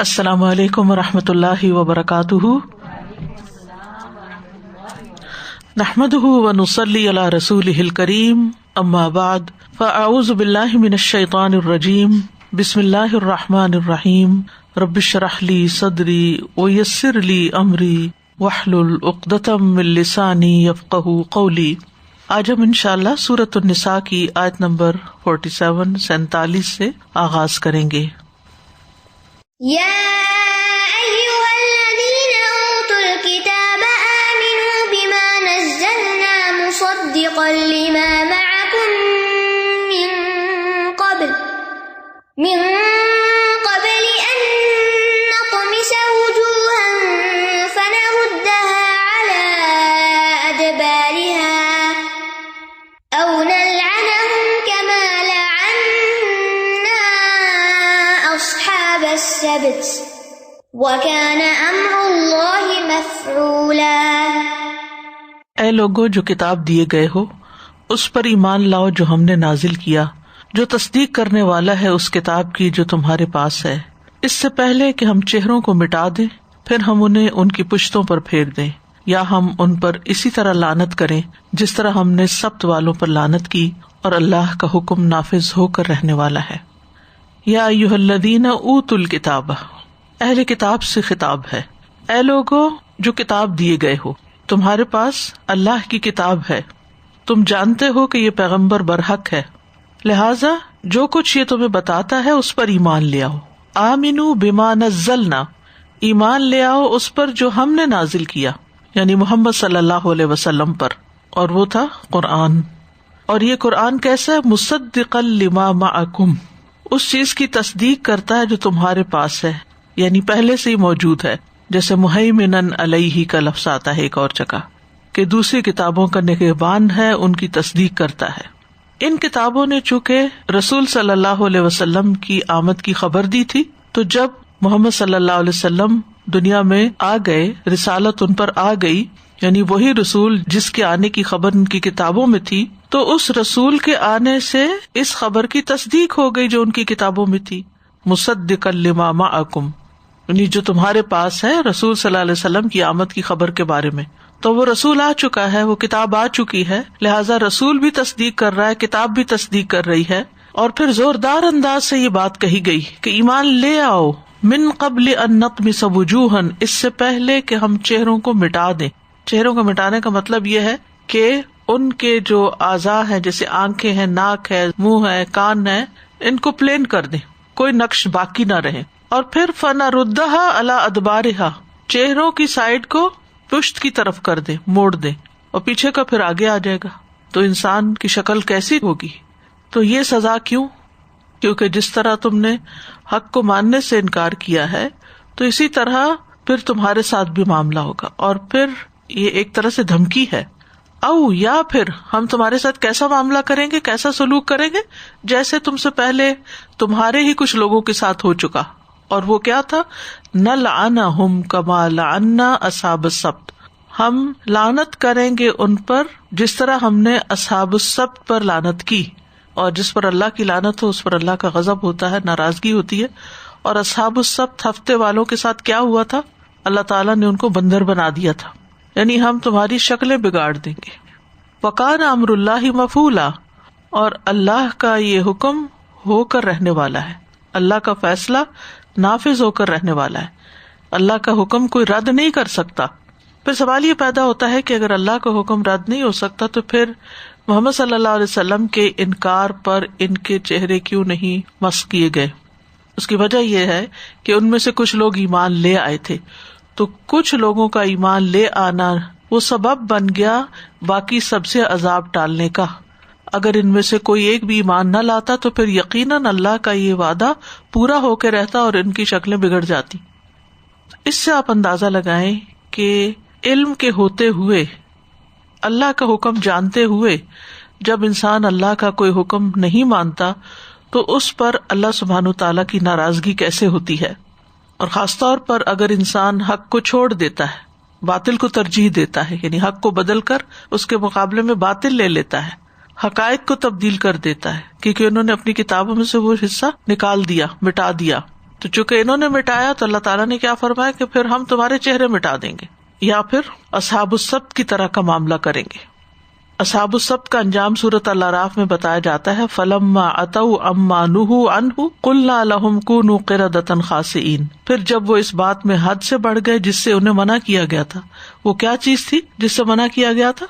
السلام علیکم ورحمۃ اللہ وبرکاتہ، نحمده ونصلی علی رسولہ الکریم، اما بعد فاعوذ باللہ من الشیطان الرجیم، بسم اللہ الرحمن الرحیم، رب اشرح لی صدری ویسر لی امری واحلل عقدۃ من لسانی یفقہوا قولی۔ آج ہم انشاءاللہ سورۃ النساء کی آیت نمبر 47 سے آغاز کریں گے۔ یا ایھا الذین اوتوا الکتاب آمنوا بما نزلنا مصدقا لما معکم من قبل ان نطمس وجوہا فنردها على ادبارها او نلعنهم كما لعنا اصحاب السبت وكان امر اللہ مفعولا۔ اے لوگو جو کتاب دیے گئے ہو، اس پر ایمان لاؤ جو ہم نے نازل کیا، جو تصدیق کرنے والا ہے اس کتاب کی جو تمہارے پاس ہے، اس سے پہلے کہ ہم چہروں کو مٹا دیں پھر ہم انہیں ان کی پشتوں پر پھیر دیں، یا ہم ان پر اسی طرح لعنت کریں جس طرح ہم نے سبت والوں پر لعنت کی، اور اللہ کا حکم نافذ ہو کر رہنے والا ہے۔ یا ایھا الذین اوتوا الکتاب، اہل کتاب سے خطاب ہے۔ اے لوگو جو کتاب دیے گئے ہو، تمہارے پاس اللہ کی کتاب ہے، تم جانتے ہو کہ یہ پیغمبر برحق ہے، لہذا جو کچھ یہ تمہیں بتاتا ہے اس پر ایمان لے آؤ۔ آمنوا بما نزلنا، ایمان لے آؤ اس پر جو ہم نے نازل کیا، یعنی محمد صلی اللہ علیہ وسلم پر، اور وہ تھا قرآن۔ اور یہ قرآن کیسا ہے؟ مصدقا لما معکم، اس چیز کی تصدیق کرتا ہے جو تمہارے پاس ہے، یعنی پہلے سے ہی موجود ہے، جیسے مہیمنا علیہ کا لفظ آتا ہے ایک اور جگہ، کہ دوسری کتابوں کا نگہبان ہے، ان کی تصدیق کرتا ہے۔ ان کتابوں نے چونکہ رسول صلی اللہ علیہ وسلم کی آمد کی خبر دی تھی، تو جب محمد صلی اللہ علیہ وسلم دنیا میں آ گئے، رسالت ان پر آ گئی، یعنی وہی رسول جس کے آنے کی خبر ان کی کتابوں میں تھی، تو اس رسول کے آنے سے اس خبر کی تصدیق ہو گئی جو ان کی کتابوں میں تھی۔ مصدقا لما معکم، یعنی جو تمہارے پاس ہے رسول صلی اللہ علیہ وسلم کی آمد کی خبر کے بارے میں، تو وہ رسول آ چکا ہے، وہ کتاب آ چکی ہے، لہٰذا رسول بھی تصدیق کر رہا ہے، کتاب بھی تصدیق کر رہی ہے۔ اور پھر زوردار انداز سے یہ بات کہی گئی کہ ایمان لے آؤ، من قبل ان نطمس وجوہا، اس سے پہلے کہ ہم چہروں کو مٹا دیں۔ چہروں کو مٹانے کا مطلب یہ ہے کہ ان کے جو اعضاء ہیں، جیسے آنکھیں ہیں، ناک ہے، منہ ہے، کان ہے، ان کو پلین کر دیں، کوئی نقش باقی نہ رہے۔ اور پھر فنردها علی ادبارها، چہروں کی سائڈ کو پشت کی طرف کر دیں، موڑ دیں، اور پیچھے کا پھر آگے آ جائے گا، تو انسان کی شکل کیسی ہوگی؟ تو یہ سزا کیوں؟ کیونکہ جس طرح تم نے حق کو ماننے سے انکار کیا ہے، تو اسی طرح پھر تمہارے ساتھ بھی معاملہ ہوگا۔ اور پھر یہ ایک طرح سے دھمکی ہے، او یا پھر ہم تمہارے ساتھ کیسا معاملہ کریں گے، کیسا سلوک کریں گے، جیسے تم سے پہلے تمہارے ہی کچھ لوگوں کے ساتھ ہو چکا۔ اور وہ کیا تھا؟ نلعنہم کما لعنا اصحاب السبت، ہم لعنت کریں گے ان پر جس طرح ہم نے اصحاب السبت پر لعنت کی۔ اور جس پر اللہ کی لعنت ہو اس پر اللہ کا غضب ہوتا ہے، ناراضگی ہوتی ہے۔ اور اصحاب السبت ہفتے والوں کے ساتھ کیا ہوا تھا؟ اللہ تعالیٰ نے ان کو بندر بنا دیا تھا، یعنی ہم تمہاری شکلیں بگاڑ دیں گے۔ وَكَانَ أَمْرُ اللَّهِ مَفْعُولًا، اور اللہ کا یہ حکم ہو کر رہنے والا ہے، اللہ کا فیصلہ نافذ ہو کر رہنے والا ہے، اللہ کا حکم کوئی رد نہیں کر سکتا۔ پھر سوال یہ پیدا ہوتا ہے کہ اگر اللہ کا حکم رد نہیں ہو سکتا تو پھر محمد صلی اللہ علیہ وسلم کے انکار پر ان کے چہرے کیوں نہیں مسخ کیے گئے؟ اس کی وجہ یہ ہے کہ ان میں سے کچھ لوگ ایمان لے آئے تھے، تو کچھ لوگوں کا ایمان لے آنا وہ سبب بن گیا باقی سب سے عذاب ٹالنے کا۔ اگر ان میں سے کوئی ایک بھی ایمان نہ لاتا تو پھر یقیناً اللہ کا یہ وعدہ پورا ہو کے رہتا اور ان کی شکلیں بگڑ جاتی۔ اس سے آپ اندازہ لگائیں کہ علم کے ہوتے ہوئے، اللہ کا حکم جانتے ہوئے، جب انسان اللہ کا کوئی حکم نہیں مانتا تو اس پر اللہ سبحانہ وتعالیٰ کی ناراضگی کیسے ہوتی ہے۔ اور خاص طور پر اگر انسان حق کو چھوڑ دیتا ہے، باطل کو ترجیح دیتا ہے، یعنی حق کو بدل کر اس کے مقابلے میں باطل لے لیتا ہے، حقائق کو تبدیل کر دیتا ہے، کیونکہ انہوں نے اپنی کتابوں میں سے وہ حصہ نکال دیا، مٹا دیا، تو چونکہ انہوں نے مٹایا تو اللہ تعالیٰ نے کیا فرمایا کہ پھر ہم تمہارے چہرے مٹا دیں گے، یا پھر اصحاب السبت کی طرح کا معاملہ کریں گے. اصحاب السبت کا انجام سورۃ الاعراف میں بتایا جاتا ہے، فلما اتوا عما نہوا عنہ قلنا لهم كونوا قردة خاسئین. پھر جب وہ اس بات میں حد سے بڑھ گئے جس سے انہیں منع کیا گیا تھا. وہ کیا چیز تھی جس سے منع کیا گیا تھا؟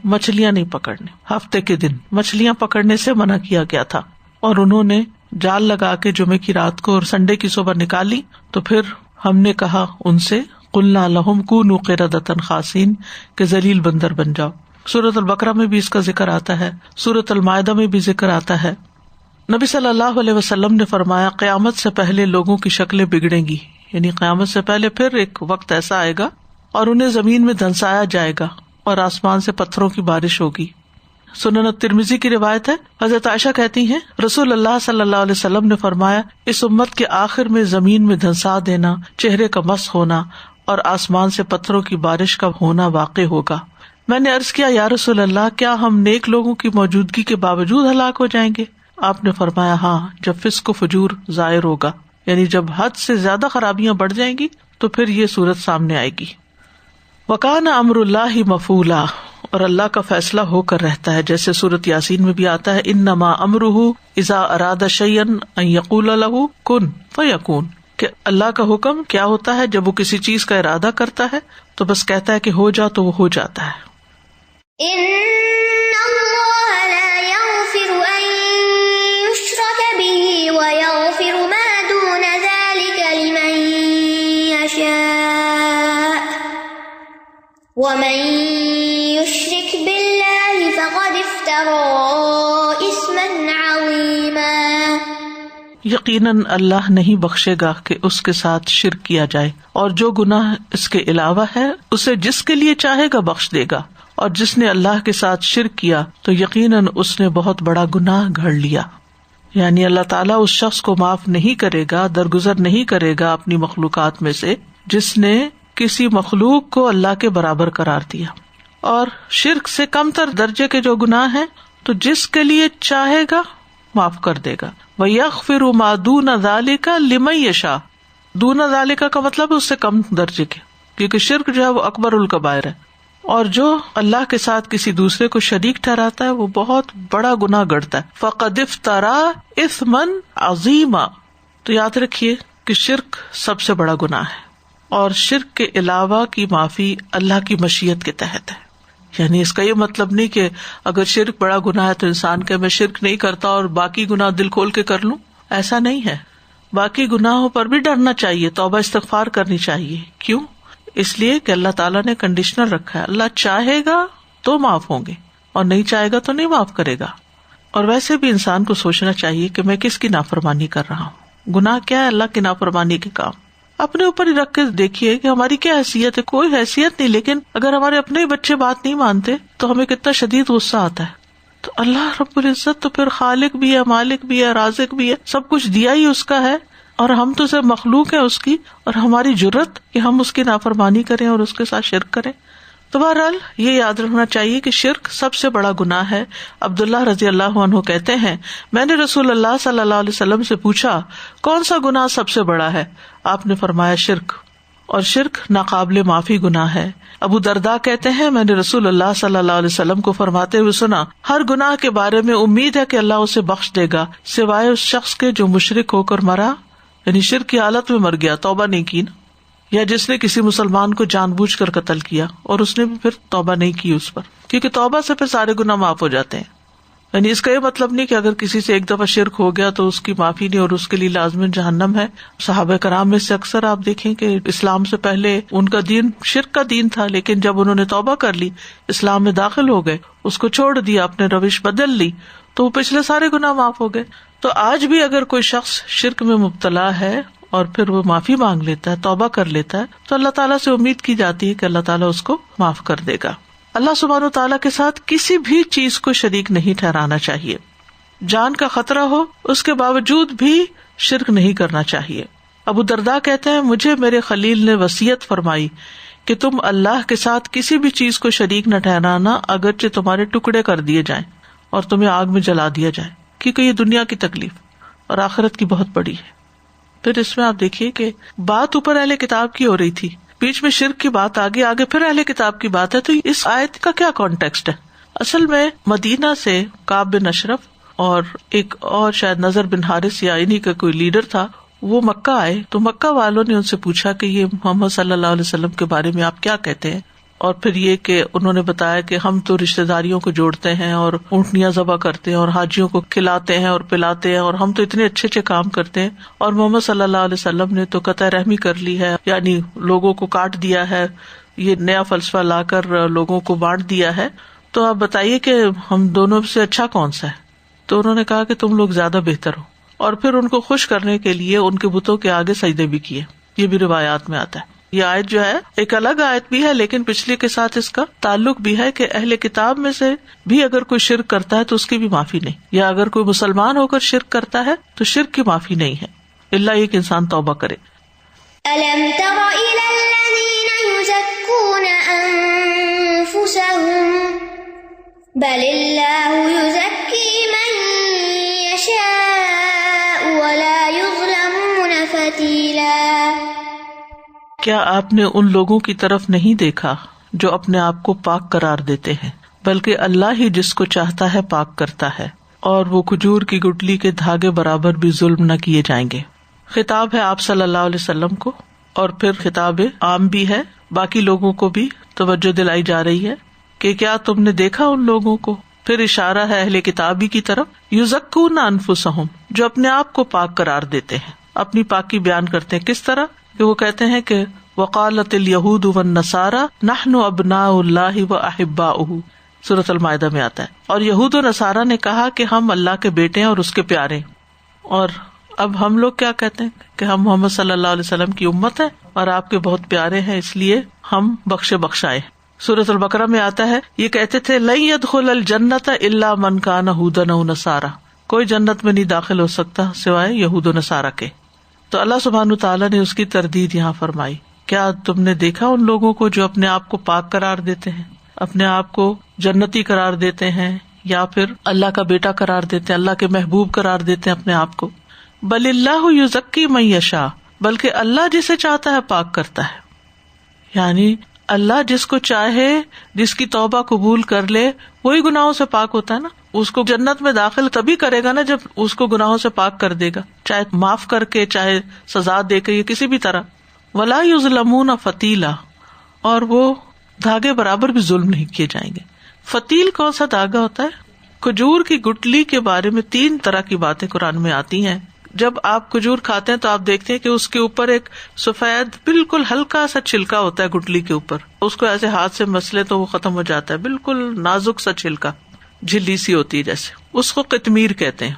مچھلیاں نہیں پکڑنے. ہفتے کے دن مچھلیاں پکڑنے سے منع کیا گیا تھا، اور انہوں نے جال لگا کے جمعے کی رات کو اور سنڈے کی صبح نکالی. تو پھر ہم نے کہا ان سے قلنا لهم كونوا قردة خاسئین کہ ذلیل بندر بن جاؤ. سورۃ البقرہ میں بھی اس کا ذکر آتا ہے، سورۃ المائدہ میں بھی ذکر آتا ہے. نبی صلی اللہ علیہ وسلم نے فرمایا قیامت سے پہلے لوگوں کی شکلیں بگڑیں گی، یعنی قیامت سے پہلے پھر ایک وقت ایسا آئے گا اور انہیں زمین میں دھنسایا جائے گا اور آسمان سے پتھروں کی بارش ہوگی. سنن الترمذی کی روایت ہے، حضرت عائشہ کہتی ہیں رسول اللہ صلی اللہ علیہ وسلم نے فرمایا اس امت کے آخر میں زمین میں دھنسا دینا، چہرے کا مسخ ہونا اور آسمان سے پتھروں کی بارش کا ہونا واقع ہوگا. میں نے عرض کیا یا رسول اللہ کیا ہم نیک لوگوں کی موجودگی کے باوجود ہلاک ہو جائیں گے؟ آپ نے فرمایا ہاں، جب فسق و فجور ظاہر ہوگا، یعنی جب حد سے زیادہ خرابیاں بڑھ جائیں گی تو پھر یہ صورت سامنے آئے گی. وکان امر اللہ مفعولا، اور اللہ کا فیصلہ ہو کر رہتا ہے، جیسے سورۃ یاسین میں بھی آتا ہے انما امرہ اذا اراد شیئا ان یقول له کن فیکون، کہ اللہ کا حکم کیا ہوتا ہے جب وہ کسی چیز کا ارادہ کرتا ہے تو بس کہتا ہے کہ ہو جا تو وہ ہو جاتا ہے. ان اللہ لا یغفر ان یشرک به ویغفر ما دون ذلك لمن یشاء ومن یشرک باللہ فقد افتری اثما عظیما. یقیناً اللہ نہیں بخشے گا کہ اس کے ساتھ شرک کیا جائے، اور جو گناہ اس کے علاوہ ہے اسے جس کے لیے چاہے گا بخش دے گا، اور جس نے اللہ کے ساتھ شرک کیا تو یقیناً اس نے بہت بڑا گناہ گھڑ لیا. یعنی اللہ تعالیٰ اس شخص کو معاف نہیں کرے گا، درگزر نہیں کرے گا اپنی مخلوقات میں سے جس نے کسی مخلوق کو اللہ کے برابر قرار دیا. اور شرک سے کم تر درجے کے جو گناہ ہیں تو جس کے لیے چاہے گا معاف کر دے گا. وَيَغْفِرُ مَا دُونَ ذَلِكَ لِمَن يَشَاءُ، دون ذالک کا مطلب اس سے کم درجے کے، کیونکہ شرک جو ہے وہ اکبر الکبائر ہے، اور جو اللہ کے ساتھ کسی دوسرے کو شریک ٹھہراتا ہے وہ بہت بڑا گناہ گڑتا ہے. فقد افترى اثما عظیما، تو یاد رکھیے کہ شرک سب سے بڑا گناہ ہے، اور شرک کے علاوہ کی معافی اللہ کی مشیت کے تحت ہے. یعنی اس کا یہ مطلب نہیں کہ اگر شرک بڑا گناہ ہے تو انسان کہ میں شرک نہیں کرتا اور باقی گناہ دل کھول کے کر لوں، ایسا نہیں ہے. باقی گناہوں پر بھی ڈرنا چاہیے، توبہ استغفار کرنی چاہیے. کیوں؟ اس لیے کہ اللہ تعالیٰ نے کنڈیشنل رکھا ہے، اللہ چاہے گا تو معاف ہوں گے اور نہیں چاہے گا تو نہیں معاف کرے گا. اور ویسے بھی انسان کو سوچنا چاہیے کہ میں کس کی نافرمانی کر رہا ہوں. گناہ کیا ہے؟ اللہ کی نافرمانی کے کام. اپنے اوپر ہی رکھ کے دیکھیے کہ ہماری کیا حیثیت ہے. کوئی حیثیت نہیں، لیکن اگر ہمارے اپنے بچے بات نہیں مانتے تو ہمیں کتنا شدید غصہ آتا ہے. تو اللہ رب العزت تو پھر خالق بھی ہے، مالک بھی ہے، رازق بھی ہے، سب کچھ دیا ہی اس کا ہے، اور ہم تو صرف مخلوق ہیں اس کی، اور ہماری جرت کہ ہم اس کی نافرمانی کریں اور اس کے ساتھ شرک کریں. تو بہرحال یہ یاد رکھنا چاہیے کہ شرک سب سے بڑا گناہ ہے. عبداللہ رضی اللہ عنہ کہتے ہیں میں نے رسول اللہ صلی اللہ علیہ وسلم سے پوچھا کون سا گناہ سب سے بڑا ہے؟ آپ نے فرمایا شرک، اور شرک ناقابل معافی گناہ ہے. ابو درداء کہتے ہیں میں نے رسول اللہ صلی اللہ علیہ وسلم کو فرماتے ہوئے سنا ہر گناہ کے بارے میں امید ہے کہ اللہ اسے بخش دے گا سوائے اس شخص کے جو مشرک ہو کر مرا، یعنی شرک کی حالت میں مر گیا، توبہ نہیں کی نا، یا جس نے کسی مسلمان کو جان بوجھ کر قتل کیا اور اس نے بھی پھر توبہ نہیں کی اس پر، کیونکہ توبہ سے پھر سارے گناہ معاف ہو جاتے ہیں. یعنی اس کا یہ مطلب نہیں کہ اگر کسی سے ایک دفعہ شرک ہو گیا تو اس کی معافی نہیں اور اس کے لیے لازماً جہنم ہے. صحابہ کرام میں سے اکثر آپ دیکھیں کہ اسلام سے پہلے ان کا دین شرک کا دین تھا، لیکن جب انہوں نے توبہ کر لی، اسلام میں داخل ہو گئے، اس کو چھوڑ دیا، اپنے روش بدل لی، تو وہ پچھلے سارے گناہ معاف ہو گئے. تو آج بھی اگر کوئی شخص شرک میں مبتلا ہے اور پھر وہ معافی مانگ لیتا ہے، توبہ کر لیتا ہے، تو اللہ تعالیٰ سے امید کی جاتی ہے کہ اللہ تعالیٰ اس کو معاف کر دے گا. اللہ سبحانہ وتعالیٰ کے ساتھ کسی بھی چیز کو شریک نہیں ٹھہرانا چاہیے. جان کا خطرہ ہو اس کے باوجود بھی شرک نہیں کرنا چاہیے. ابو درداء کہتے ہیں مجھے میرے خلیل نے وصیت فرمائی کہ تم اللہ کے ساتھ کسی بھی چیز کو شریک نہ ٹھہرانا اگرچہ تمہارے ٹکڑے کر دیے جائیں اور تمہیں آگ میں جلا دیا جائے، کیونکہ یہ دنیا کی تکلیف اور آخرت کی بہت بڑی ہے. پھر اس میں آپ دیکھیے کہ بات اوپر اہل کتاب کی ہو رہی تھی، بیچ میں شرک کی بات آگے پھر اہل کتاب کی بات ہے. تو اس آیت کا کیا کانٹیکسٹ ہے؟ اصل میں مدینہ سے کعب بن اشرف اور ایک اور شاید نضر بن حارث یا انہی کا کوئی لیڈر تھا، وہ مکہ آئے. تو مکہ والوں نے ان سے پوچھا کہ یہ محمد صلی اللہ علیہ وسلم کے بارے میں آپ کیا کہتے ہیں؟ اور پھر یہ کہ انہوں نے بتایا کہ ہم تو رشتہ داریوں کو جوڑتے ہیں اور اونٹنیاں ذبح کرتے ہیں اور حاجیوں کو کھلاتے ہیں اور پلاتے ہیں، اور ہم تو اتنے اچھے اچھے کام کرتے ہیں، اور محمد صلی اللہ علیہ وسلم نے تو قطع رحمی کر لی ہے، یعنی لوگوں کو کاٹ دیا ہے، یہ نیا فلسفہ لا کر لوگوں کو بانٹ دیا ہے. تو آپ بتائیے کہ ہم دونوں سے اچھا کون سا ہے؟ تو انہوں نے کہا کہ تم لوگ زیادہ بہتر ہو، اور پھر ان کو خوش کرنے کے لیے ان کے بتوں کے آگے سجدے بھی کیے. یہ بھی روایات میں آتا ہے. یہ آیت جو ہے ایک الگ آیت بھی ہے، لیکن پچھلے کے ساتھ اس کا تعلق بھی ہے کہ اہل کتاب میں سے بھی اگر کوئی شرک کرتا ہے تو اس کی بھی معافی نہیں، یا اگر کوئی مسلمان ہو کر شرک کرتا ہے تو شرک کی معافی نہیں ہے، الا یہ کہ انسان توبہ کرے. أَلَمْ تَرَ إِلَى الَّذِينَ يُزَكُّونَ أَنفُسَهُم بَلِ اللَّهُ يُزَكِّي مَن يَشَاءُ وَلَا يُظْلَمُونَ فَتِيلًا. کیا آپ نے ان لوگوں کی طرف نہیں دیکھا جو اپنے آپ کو پاک قرار دیتے ہیں، بلکہ اللہ ہی جس کو چاہتا ہے پاک کرتا ہے، اور وہ کھجور کی گٹلی کے دھاگے برابر بھی ظلم نہ کیے جائیں گے. خطاب ہے آپ صلی اللہ علیہ وسلم کو، اور پھر خطاب عام بھی ہے، باقی لوگوں کو بھی توجہ دلائی جا رہی ہے کہ کیا تم نے دیکھا ان لوگوں کو. پھر اشارہ ہے اہل کتابی کی طرف، یزکون انفسہم، جو اپنے آپ کو پاک قرار دیتے ہیں، اپنی پاکی بیان کرتے ہیں. کس طرح کہ وہ کہتے ہیں کہ وقالت الیہود والنصارى نحن ابناء اللہ واحباؤہ، سورۃ المائدہ میں آتا ہے. اور یہود و نصارہ نے کہا کہ ہم اللہ کے بیٹے ہیں اور اس کے پیارے ہیں. اور اب ہم لوگ کیا کہتے ہیں کہ ہم محمد صلی اللہ علیہ وسلم کی امت ہے اور آپ کے بہت پیارے ہیں، اس لیے ہم بخشائے. سورۃ البقرہ میں آتا ہے یہ کہتے تھے لن يدخل الجنۃ الا من کان ھودا او نصارا، کوئی جنت میں نہیں داخل ہو سکتا سوائے یہود و نصارہ کے. تو اللہ سبحانہ تعالیٰ نے اس کی تردید یہاں فرمائی. کیا تم نے دیکھا ان لوگوں کو جو اپنے آپ کو پاک قرار دیتے ہیں، اپنے آپ کو جنتی قرار دیتے ہیں، یا پھر اللہ کا بیٹا قرار دیتے ہیں، اللہ کے محبوب قرار دیتے ہیں اپنے آپ کو. بل اللہ یزکی من یشاء، بلکہ اللہ جسے چاہتا ہے پاک کرتا ہے. یعنی اللہ جس کو چاہے، جس کی توبہ قبول کر لے، وہی گناہوں سے پاک ہوتا ہے نا. اس کو جنت میں داخل تبھی کرے گا نا جب اس کو گناہوں سے پاک کر دے گا، چاہے معاف کر کے، چاہے سزا دے کے، یا کسی بھی طرح. ولا یظلمون فتیلا، اور وہ دھاگے برابر بھی ظلم نہیں کیے جائیں گے. فتیل کون سا دھاگا ہوتا ہے؟ کھجور کی گٹلی کے بارے میں 3 طرح کی باتیں قرآن میں آتی ہیں. جب آپ کھجور کھاتے ہیں تو آپ دیکھتے ہیں کہ اس کے اوپر ایک سفید بالکل ہلکا سا چھلکا ہوتا ہے گٹلی کے اوپر. اس کو ایسے ہاتھ سے مسلے تو وہ ختم ہو جاتا ہے، بالکل نازک سا چھلکا، جھلی سی ہوتی ہے جیسے، اس کو قطمیر کہتے ہیں.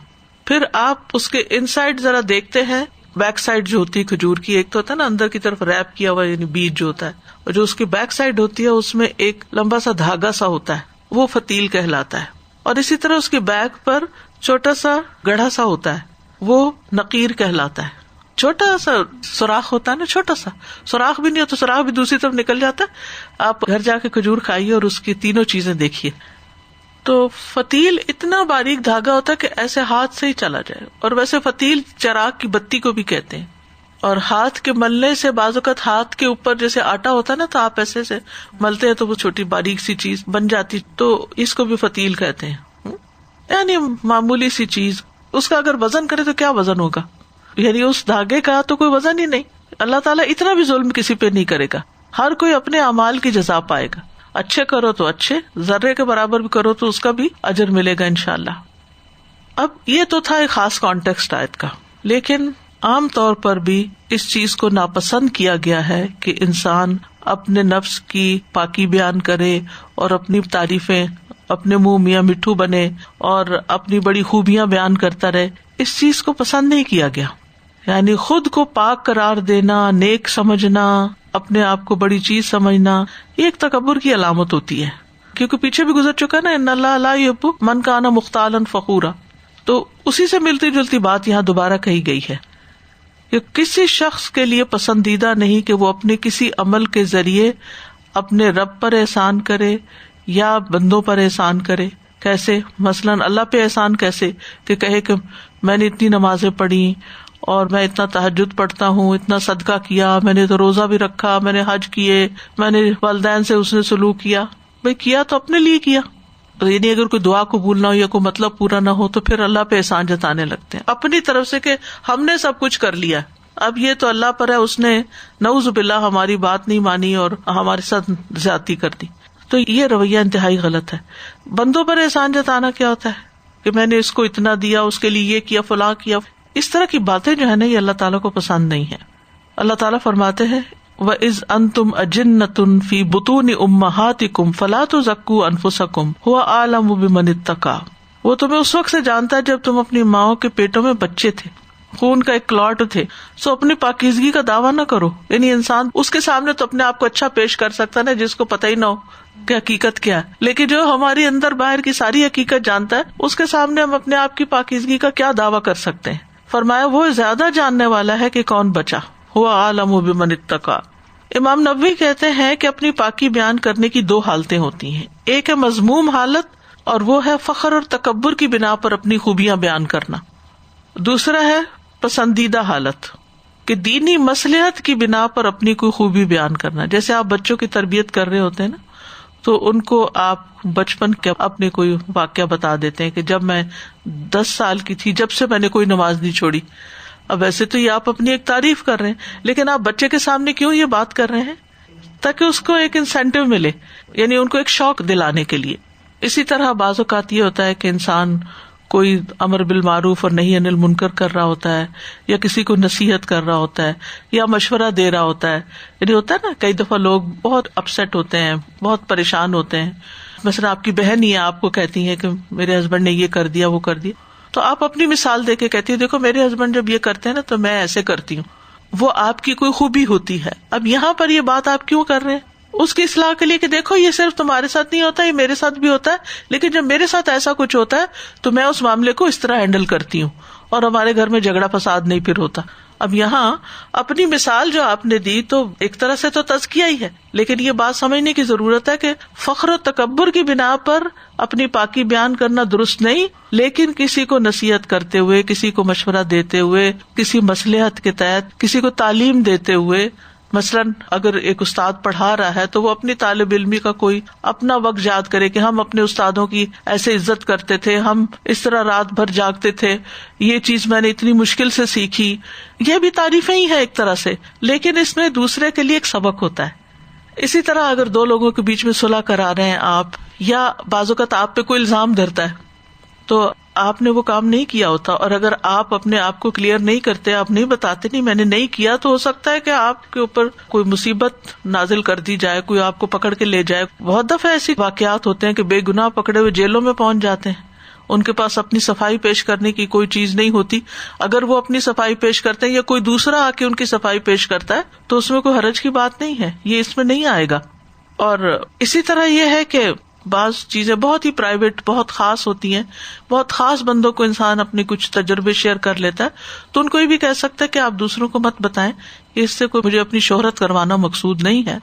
پھر آپ اس کے ان سائڈ ذرا دیکھتے ہیں، بیک سائڈ جو ہوتی ہے کھجور کی، ایک تو ہوتا ہے نا اندر کی طرف ریپ کیا ہوا یعنی بیج جو ہوتا ہے، اور جو اس کی بیک سائڈ ہوتی ہے اس میں ایک لمبا سا دھاگا سا ہوتا ہے، وہ فتیل کہلاتا ہے. اور اسی طرح اس کے بیک پر چھوٹا سا گڑھا سا ہوتا ہے، وہ نقیر کہلاتا ہے. چھوٹا سا سوراخ ہوتا ہے نا، چھوٹا سا سوراخ بھی نہیں ہوتا، سوراخ بھی دوسری طرف نکل جاتا ہے. آپ گھر جا کے کھجور کھائیے اور اس کی 3 چیزیں دیکھیے. تو فتیل اتنا باریک دھاگا ہوتا ہے کہ ایسے ہاتھ سے ہی چلا جائے. اور ویسے فتیل چراغ کی بتی کو بھی کہتے ہیں. اور ہاتھ کے ملنے سے بعض اوقات ہاتھ کے اوپر جیسے آٹا ہوتا ہے نا، تو آپ ایسے سے ملتے ہیں تو وہ چھوٹی باریک سی چیز بن جاتی، تو اس کو بھی فتیل کہتے ہیں. یعنی معمولی سی چیز، اس کا اگر وزن کرے تو کیا وزن ہوگا؟ یعنی اس دھاگے کا تو کوئی وزن ہی نہیں. اللہ تعالیٰ اتنا بھی ظلم کسی پہ نہیں کرے گا. ہر کوئی اپنے اعمال کی جزا پائے گا. اچھے کرو تو اچھے، ذرے کے برابر بھی کرو تو اس کا بھی اجر ملے گا انشاءاللہ. اب یہ تو تھا ایک خاص کانٹیکسٹ آیت کا، لیکن عام طور پر بھی اس چیز کو ناپسند کیا گیا ہے کہ انسان اپنے نفس کی پاکی بیان کرے اور اپنی تعریفیں، اپنے منہ میاں مٹھو بنے اور اپنی بڑی خوبیاں بیان کرتا رہے. اس چیز کو پسند نہیں کیا گیا. یعنی خود کو پاک قرار دینا، نیک سمجھنا، اپنے آپ کو بڑی چیز سمجھنا، یہ ایک تکبر کی علامت ہوتی ہے. کیونکہ پیچھے بھی گزر چکا نا، ان اللہ لا یحب من کان مختالا فخورا. تو اسی سے ملتی جلتی بات یہاں دوبارہ کہی گئی ہے کہ کسی شخص کے لیے پسندیدہ نہیں کہ وہ اپنے کسی عمل کے ذریعے اپنے رب پر احسان کرے یا بندوں پر احسان کرے. کیسے؟ مثلاً اللہ پہ احسان کیسے کہ کہے کہ میں نے اتنی نمازیں پڑھی اور میں اتنا تہجد پڑھتا ہوں، اتنا صدقہ کیا، میں نے تو روزہ بھی رکھا، میں نے حج کیے، میں نے والدین سے اس نے سلوک کیا. بھئی کیا تو اپنے لیے کیا. یعنی اگر کوئی دعا قبول نہ ہو یا کوئی مطلب پورا نہ ہو تو پھر اللہ پہ احسان جتانے لگتے ہیں اپنی طرف سے کہ ہم نے سب کچھ کر لیا، اب یہ تو اللہ پر ہے، اس نے نعوذ باللہ ہماری بات نہیں مانی اور ہمارے ساتھ زیادتی کر دی. تو یہ رویہ انتہائی غلط ہے. بندوں پر احسان جتانا کیا ہوتا ہے کہ میں نے اس کو اتنا دیا، اس کے لیے یہ کیا، فلاں کیا. اس طرح کی باتیں جو ہے نا یہ اللہ تعالیٰ کو پسند نہیں ہے. اللہ تعالیٰ فرماتے ہیں وَإِذْ أَنْتُمْ أَجِنَّةٌ فِي بُطُونِ أُمَّهَاتِكُمْ فَلَا تُزَكُّوا أَنفُسَكُمْ هُوَ أَعْلَمُ بِمَنِ اتَّقَىٰ. وہ تمہیں اس وقت سے جانتا ہے جب تم اپنی ماؤں کے پیٹوں میں بچے تھے، خون کا ایک کلاٹ تھے. سو اپنی پاکیزگی کا دعویٰ نہ کرو. یعنی انسان اس کے سامنے تو اپنے آپ کو اچھا پیش کر سکتا ہے جس کو پتہ ہی نہ ہو کہ حقیقت کیا ہے، لیکن جو ہماری اندر باہر کی ساری حقیقت جانتا ہے اس کے سامنے ہم اپنے آپ کی پاکیزگی کا کیا دعویٰ کر سکتے ہیں. فرمایا وہ زیادہ جاننے والا ہے کہ کون بچا، ہوا عالم بمن اتقا. امام نووی کہتے ہیں کہ اپنی پاکی بیان کرنے کی دو حالتیں ہوتی ہیں، ایک ہے مذموم حالت اور وہ ہے فخر اور تکبر کی بنا پر اپنی خوبیاں بیان کرنا. دوسرا ہے پسندیدہ حالت کہ دینی مصلحت کی بنا پر اپنی کوئی خوبی بیان کرنا. جیسے آپ بچوں کی تربیت کر رہے ہوتے ہیں نا، تو ان کو آپ بچپن کے اپنے کوئی واقعہ بتا دیتے ہیں کہ جب میں 10 سال کی تھی جب سے میں نے کوئی نماز نہیں چھوڑی. اب ویسے تو یہ آپ اپنی ایک تعریف کر رہے ہیں، لیکن آپ بچے کے سامنے کیوں یہ بات کر رہے ہیں؟ تاکہ اس کو ایک انسینٹیو ملے، یعنی ان کو ایک شوق دلانے کے لیے. اسی طرح بعض اوقات یہ ہوتا ہے کہ انسان کوئی امر بالمعروف اور نہی عن المنکر کر رہا ہوتا ہے، یا کسی کو نصیحت کر رہا ہوتا ہے، یا مشورہ دے رہا ہوتا ہے. یعنی ہوتا ہے نا کئی دفعہ لوگ بہت اپسیٹ ہوتے ہیں، بہت پریشان ہوتے ہیں. مثلا آپ کی بہن ہی ہے، آپ کو کہتی ہے کہ میرے ہسبینڈ نے یہ کر دیا وہ کر دیا، تو آپ اپنی مثال دے کے کہتی ہے دیکھو میرے ہسبینڈ جب یہ کرتے ہیں نا تو میں ایسے کرتی ہوں. وہ آپ کی کوئی خوبی ہوتی ہے. اب یہاں پر یہ بات آپ کیوں کر رہے ہیں؟ اس کی اصلاح کے لیے کہ دیکھو یہ صرف تمہارے ساتھ نہیں ہوتا، یہ میرے ساتھ بھی ہوتا ہے، لیکن جب میرے ساتھ ایسا کچھ ہوتا ہے تو میں اس معاملے کو اس طرح ہینڈل کرتی ہوں اور ہمارے گھر میں جھگڑا فساد نہیں پھر ہوتا. اب یہاں اپنی مثال جو آپ نے دی تو ایک طرح سے تو تزکیہ ہی ہے، لیکن یہ بات سمجھنے کی ضرورت ہے کہ فخر و تکبر کی بنا پر اپنی پاکی بیان کرنا درست نہیں، لیکن کسی کو نصیحت کرتے ہوئے، کسی کو مشورہ دیتے ہوئے، کسی مصلحت کے تحت کسی کو تعلیم دیتے ہوئے. مثلاً اگر ایک استاد پڑھا رہا ہے تو وہ اپنی طالب علمی کا کوئی اپنا وقت یاد کرے کہ ہم اپنے استادوں کی ایسے عزت کرتے تھے، ہم اس طرح رات بھر جاگتے تھے، یہ چیز میں نے اتنی مشکل سے سیکھی. یہ بھی تعریفیں ہی ہیں ایک طرح سے، لیکن اس میں دوسرے کے لیے ایک سبق ہوتا ہے. اسی طرح اگر دو لوگوں کے بیچ میں صلح کرا رہے ہیں آپ، یا بعض اوقات آپ پہ کوئی الزام دھرتا ہے تو آپ نے وہ کام نہیں کیا ہوتا، اور اگر آپ اپنے آپ کو کلیئر نہیں کرتے، آپ نہیں بتاتے نہیں میں نے نہیں کیا، تو ہو سکتا ہے کہ آپ کے اوپر کوئی مصیبت نازل کر دی جائے، کوئی آپ کو پکڑ کے لے جائے. بہت دفعہ ایسی واقعات ہوتے ہیں کہ بے گناہ پکڑے ہوئے جیلوں میں پہنچ جاتے ہیں، ان کے پاس اپنی صفائی پیش کرنے کی کوئی چیز نہیں ہوتی. اگر وہ اپنی صفائی پیش کرتے ہیں یا کوئی دوسرا آ کے ان کی صفائی پیش کرتا ہے تو اس میں کوئی حرج کی بات نہیں ہے، یہ اس میں نہیں آئے گا. اور اسی طرح یہ ہے کہ بعض چیزیں بہت ہی پرائیویٹ، بہت خاص ہوتی ہیں، بہت خاص بندوں کو انسان اپنے کچھ تجربے شیئر کر لیتا ہے، تو ان کو یہ بھی کہہ سکتا ہے کہ آپ دوسروں کو مت بتائیں، اس سے کوئی مجھے اپنی شہرت کروانا مقصود نہیں ہے.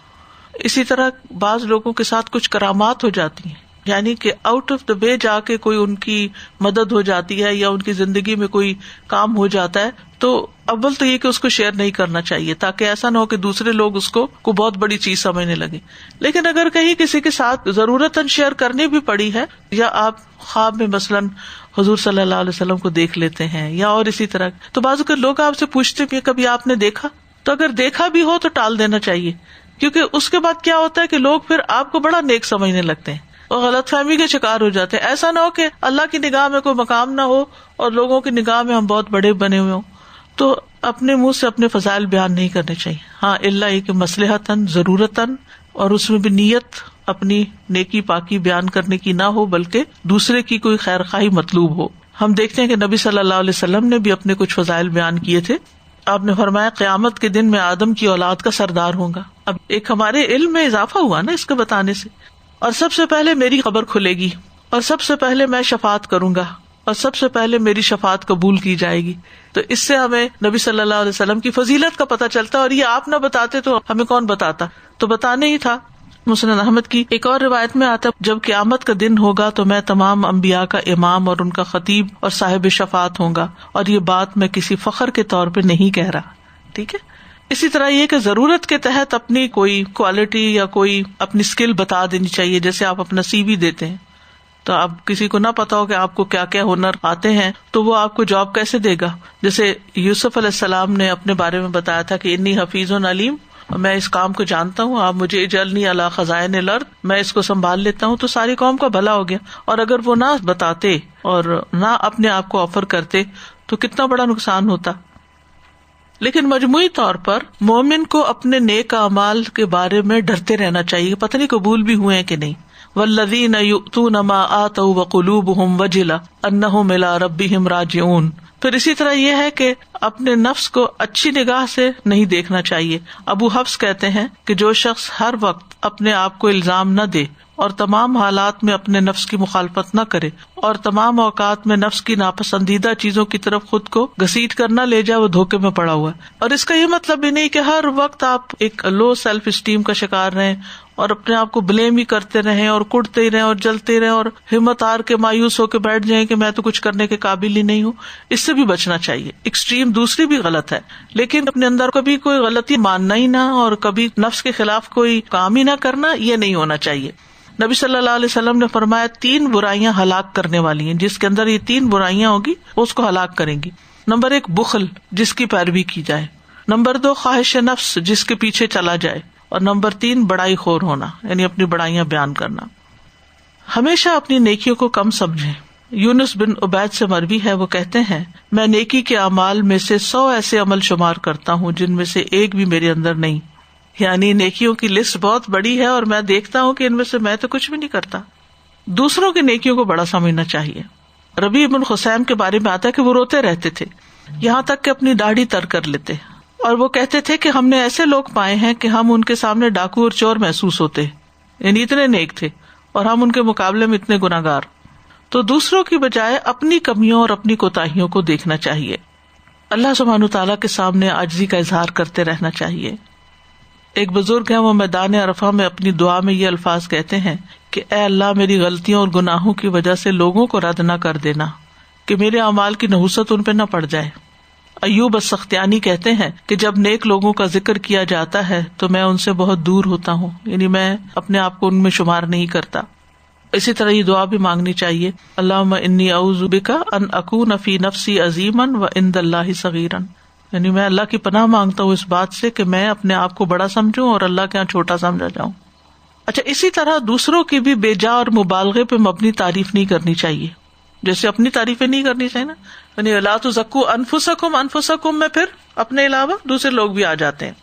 اسی طرح بعض لوگوں کے ساتھ کچھ کرامات ہو جاتی ہیں، یعنی کہ آؤٹ آف دا وے جا کے کوئی ان کی مدد ہو جاتی ہے یا ان کی زندگی میں کوئی کام ہو جاتا ہے، تو اول تو یہ کہ اس کو شیئر نہیں کرنا چاہیے تاکہ ایسا نہ ہو کہ دوسرے لوگ اس کو بہت بڑی چیز سمجھنے لگے. لیکن اگر کہیں کسی کے ساتھ ضرورتاً شیئر کرنی بھی پڑی ہے، یا آپ خواب میں مثلاً حضور صلی اللہ علیہ وسلم کو دیکھ لیتے ہیں یا اور اسی طرح، تو بعض اوقات لوگ آپ سے پوچھتے بھی کبھی آپ نے دیکھا، تو اگر دیکھا بھی ہو تو ٹال دینا چاہیے، کیونکہ اس کے بعد کیا ہوتا ہے کہ لوگ پھر آپ کو بڑا نیک سمجھنے لگتے ہیں اور غلط فہمی کے شکار ہو جاتے ہیں. ایسا نہ ہو کہ اللہ کی نگاہ میں کوئی مقام نہ ہو اور لوگوں کی نگاہ میں ہم بہت بڑے بنے ہوئے ہوں. تو اپنے منہ سے اپنے فضائل بیان نہیں کرنے چاہیے. ہاں اللہ یہ کہ مصلحتاً، ضرورتاً، اور اس میں بھی نیت اپنی نیکی پاکی بیان کرنے کی نہ ہو بلکہ دوسرے کی کوئی خیر خواہی مطلوب ہو. ہم دیکھتے ہیں کہ نبی صلی اللہ علیہ وسلم نے بھی اپنے کچھ فضائل بیان کیے تھے. آپ نے فرمایا قیامت کے دن میں آدم کی اولاد کا سردار ہوں گا. اب ایک ہمارے علم میں اضافہ ہوا نا اس کے بتانے سے. اور سب سے پہلے میری خبر کھلے گی، اور سب سے پہلے میں شفاعت کروں گا، اور سب سے پہلے میری شفاعت قبول کی جائے گی. تو اس سے ہمیں نبی صلی اللہ علیہ وسلم کی فضیلت کا پتہ چلتا ہے، اور یہ آپ نہ بتاتے تو ہمیں کون بتاتا، تو بتانے ہی تھا. مسند احمد کی ایک اور روایت میں آتا ہے جب قیامت کا دن ہوگا تو میں تمام انبیاء کا امام اور ان کا خطیب اور صاحب شفاعت ہوں گا، اور یہ بات میں کسی فخر کے طور پہ نہیں کہہ رہا. ٹھیک ہے. اسی طرح یہ کہ ضرورت کے تحت اپنی کوئی کوالٹی یا کوئی اپنی اسکل بتا دینی چاہیے. جیسے آپ اپنا سی وی دیتے ہیں تو اب کسی کو نہ پتا ہو کہ آپ کو کیا کیا ہنر آتے ہیں تو وہ آپ کو جاب کیسے دے گا. جیسے یوسف علیہ السلام نے اپنے بارے میں بتایا تھا کہ انی حفیظ علیم، میں اس کام کو جانتا ہوں، آپ مجھے اجلنی علی خزائن الارض، میں اس کو سنبھال لیتا ہوں. تو ساری قوم کا بھلا ہو گیا. اور اگر وہ نہ بتاتے اور نہ اپنے آپ کو آفر کرتے تو کتنا بڑا نقصان ہوتا. لیکن مجموعی طور پر مومن کو اپنے نیک اعمال کے بارے میں ڈرتے رہنا چاہیے، پتہ نہیں قبول بھی ہوئے ہیں کہ نہیں. والذین یؤتون ما آتوا وقلوبهم وجلہ انہم الی ربہم راجعون. پھر اسی طرح یہ ہے کہ اپنے نفس کو اچھی نگاہ سے نہیں دیکھنا چاہیے. ابو حفص کہتے ہیں کہ جو شخص ہر وقت اپنے آپ کو الزام نہ دے اور تمام حالات میں اپنے نفس کی مخالفت نہ کرے اور تمام اوقات میں نفس کی ناپسندیدہ چیزوں کی طرف خود کو گھسیٹ کر نہ لے جائے، وہ دھوکے میں پڑا ہوا ہے. اور اس کا یہ مطلب بھی نہیں کہ ہر وقت آپ ایک لو سیلف اسٹیم کا شکار رہیں اور اپنے آپ کو بلیم ہی کرتے رہیں اور کڑتے ہی رہیں اور جلتے رہیں اور ہمت ہار کے مایوس ہو کے بیٹھ جائیں کہ میں تو کچھ کرنے کے قابل ہی نہیں ہوں. اس سے بھی بچنا چاہیے. ایکسٹریم دوسری بھی غلط ہے، لیکن اپنے اندر کبھی کوئی غلطی ماننا ہی نہ اور کبھی نفس کے خلاف کوئی کام ہی نہ کرنا، یہ نہیں ہونا چاہیے. نبی صلی اللہ علیہ وسلم نے فرمایا 3 برائیاں ہلاک کرنے والی ہیں، جس کے اندر یہ 3 برائیاں ہوگی وہ اس کو ہلاک کریں گی. نمبر 1 بخل، جس کی پیروی کی جائے. نمبر 2 خواہش نفس، جس کے پیچھے چلا جائے. اور نمبر 3 بڑائی خور ہونا، یعنی اپنی بڑائیاں بیان کرنا. ہمیشہ اپنی نیکیوں کو کم سمجھیں. یونس بن عبید سے مروی ہے، وہ کہتے ہیں میں نیکی کے اعمال میں سے 100 ایسے عمل شمار کرتا ہوں جن میں سے ایک بھی میرے اندر نہیں. یعنی نیکیوں کی لسٹ بہت بڑی ہے اور میں دیکھتا ہوں کہ ان میں سے میں تو کچھ بھی نہیں کرتا. دوسروں کی نیکیوں کو بڑا سمجھنا چاہیے. ربیع بن خثیم کے بارے میں آتا ہے کہ وہ روتے رہتے تھے یہاں تک کہ اپنی داڑھی تر کر لیتے، اور وہ کہتے تھے کہ ہم نے ایسے لوگ پائے ہیں کہ ہم ان کے سامنے ڈاکو اور چور محسوس ہوتے، یعنی اتنے نیک تھے اور ہم ان کے مقابلے میں اتنے گناہگار. تو دوسروں کی بجائے اپنی کمیوں اور اپنی کوتاہیوں کو دیکھنا چاہیے. اللہ سبحانہ تعالیٰ کے سامنے عاجزی کا اظہار کرتے رہنا چاہیے. ایک بزرگ ہیں، وہ میدان عرفہ میں اپنی دعا میں یہ الفاظ کہتے ہیں کہ اے اللہ میری غلطیوں اور گناہوں کی وجہ سے لوگوں کو رد نہ کر دینا کہ میرے اعمال کی نحوست ان پہ نہ پڑ جائے. ایوب السختیانی کہتے ہیں کہ جب نیک لوگوں کا ذکر کیا جاتا ہے تو میں ان سے بہت دور ہوتا ہوں، یعنی میں اپنے آپ کو ان میں شمار نہیں کرتا. اسی طرح یہ دعا بھی مانگنی چاہیے، اللہم انی اعوذ بک ان اکون فی نفسی عظیما وعند اللہ صغیرا، یعنی میں اللہ کی پناہ مانگتا ہوں اس بات سے کہ میں اپنے آپ کو بڑا سمجھوں اور اللہ کے یہاں چھوٹا سمجھا جاؤں. اچھا، اسی طرح دوسروں کی بھی بے جا اور مبالغے پہ مبنی تعریف نہیں کرنی چاہیے. جیسے اپنی تعریفیں نہیں کرنی چاہیے نا، یعنی لا تزکوا انفسکم میں پھر اپنے علاوہ دوسرے لوگ بھی آ جاتے ہیں.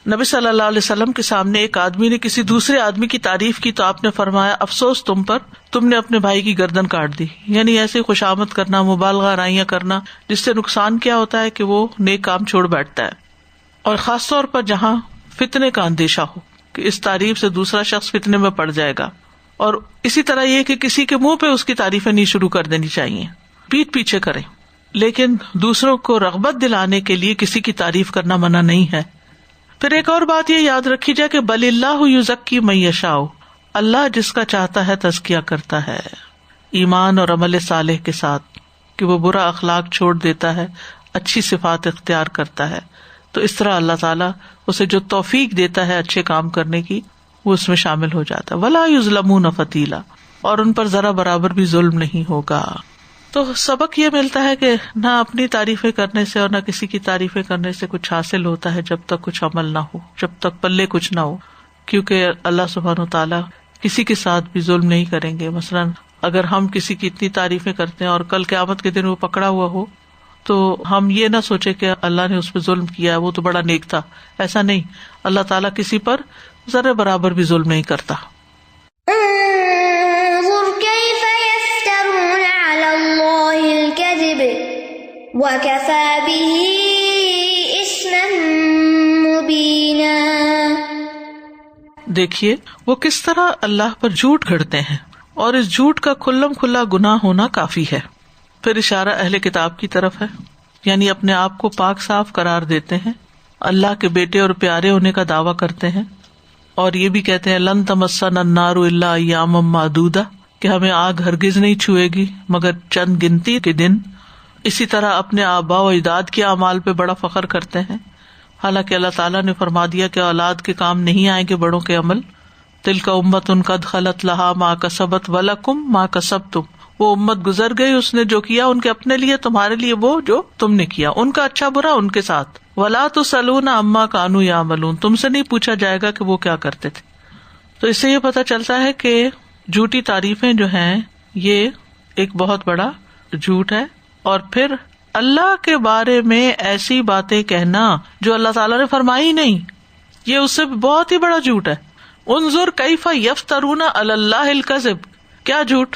نبی صلی اللہ علیہ وسلم کے سامنے ایک آدمی نے کسی دوسرے آدمی کی تعریف کی تو آپ نے فرمایا افسوس تم پر، تم نے اپنے بھائی کی گردن کاٹ دی. یعنی ایسے خوشامد کرنا، مبالغہ آرائیاں کرنا، جس سے نقصان کیا ہوتا ہے کہ وہ نیک کام چھوڑ بیٹھتا ہے. اور خاص طور پر جہاں فتنے کا اندیشہ ہو کہ اس تعریف سے دوسرا شخص فتنے میں پڑ جائے گا. اور اسی طرح یہ کہ کسی کے منہ پہ اس کی تعریفیں نہیں شروع کر دینی چاہیے، پیٹ پیچھے کریں. لیکن دوسروں کو رغبت دلانے کے لیے کسی کی تعریف کرنا منع نہیں ہے. پھر ایک اور بات یہ یاد رکھی جائے کہ بل اللہ یزکی من یشاء، اللہ جس کا چاہتا ہے تزکیہ کرتا ہے ایمان اور عمل صالح کے ساتھ، کہ وہ برا اخلاق چھوڑ دیتا ہے، اچھی صفات اختیار کرتا ہے. تو اس طرح اللہ تعالیٰ اسے جو توفیق دیتا ہے اچھے کام کرنے کی، وہ اس میں شامل ہو جاتا ہے. ولا یظلمون فتیلا، اور ان پر ذرا برابر بھی ظلم نہیں ہوگا. تو سبق یہ ملتا ہے کہ نہ اپنی تعریفیں کرنے سے اور نہ کسی کی تعریفیں کرنے سے کچھ حاصل ہوتا ہے جب تک کچھ عمل نہ ہو، جب تک پلے کچھ نہ ہو. کیونکہ اللہ سبحانہ تعالیٰ کسی کے ساتھ بھی ظلم نہیں کریں گے. مثلاً اگر ہم کسی کی اتنی تعریفیں کرتے ہیں اور کل قیامت کے دن وہ پکڑا ہوا ہو تو ہم یہ نہ سوچے کہ اللہ نے اس پہ ظلم کیا ہے، وہ تو بڑا نیک تھا. ایسا نہیں، اللہ تعالیٰ کسی پر ذرے برابر بھی ظلم نہیں کرتا. وَكَفَى بِهِ إِثْمًا مُبِينًا، دیکھیے وہ کس طرح اللہ پر جھوٹ گھڑتے ہیں، اور اس جھوٹ کا کھلم کھلا گناہ ہونا کافی ہے. پھر اشارہ اہل کتاب کی طرف ہے، یعنی اپنے آپ کو پاک صاف قرار دیتے ہیں، اللہ کے بیٹے اور پیارے ہونے کا دعویٰ کرتے ہیں اور یہ بھی کہتے ہیں لن تمسنا النار الا ایاما معدودہ، کہ ہمیں آگ ہرگز نہیں چھوئے گی مگر چند گنتی کے دن. اسی طرح اپنے آباء و اجداد کے اعمال پہ بڑا فخر کرتے ہیں، حالانکہ اللہ تعالیٰ نے فرما دیا کہ اولاد کے کام نہیں آئیں گے بڑوں کے عمل. تلک امۃ قد خلت لہا ما کسبت ولکم ما کسبتم، وہ امت گزر گئی، اس نے جو کیا ان کے اپنے لیے، تمہارے لیے وہ جو تم نے کیا، ان کا اچھا برا ان کے ساتھ. ولا تسألون عما كانوا يعملون، تم سے نہیں پوچھا جائے گا کہ وہ کیا کرتے تھے. تو اس سے یہ پتہ چلتا ہے کہ جھوٹی تعریفیں جو ہیں یہ ایک بہت بڑا جھوٹ ہے. اور پھر اللہ کے بارے میں ایسی باتیں کہنا جو اللہ تعالیٰ نے فرمائی نہیں، یہ اس سے بہت ہی بڑا جھوٹ ہے. انظر کیف یفترون علی اللہ الکذب، کیا جھوٹ.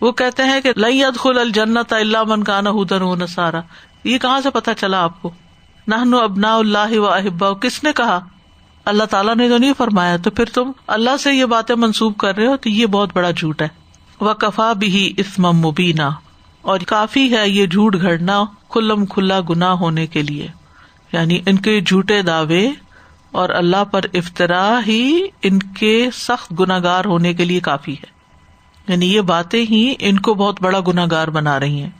وہ کہتے ہیں کہ لن يدخل الجنۃ الا من کان ھودا ونصارا. یہ کہاں سے پتہ چلا آپ کو؟ نحن ابناء اللہ واحباؤہ، کس نے کہا؟ اللہ تعالیٰ نے تو نہیں فرمایا. تو پھر تم اللہ سے یہ باتیں منسوب کر رہے ہو، تو یہ بہت بڑا جھوٹ ہے. وکفی بہ اثما مبینا، اور کافی ہے یہ جھوٹ گھڑنا کھلم کھلا گناہ ہونے کے لیے. یعنی ان کے جھوٹے دعوے اور اللہ پر افطرا ہی ان کے سخت گناہگار ہونے کے لیے کافی ہے. یعنی یہ باتیں ہی ان کو بہت بڑا گناہگار بنا رہی ہیں.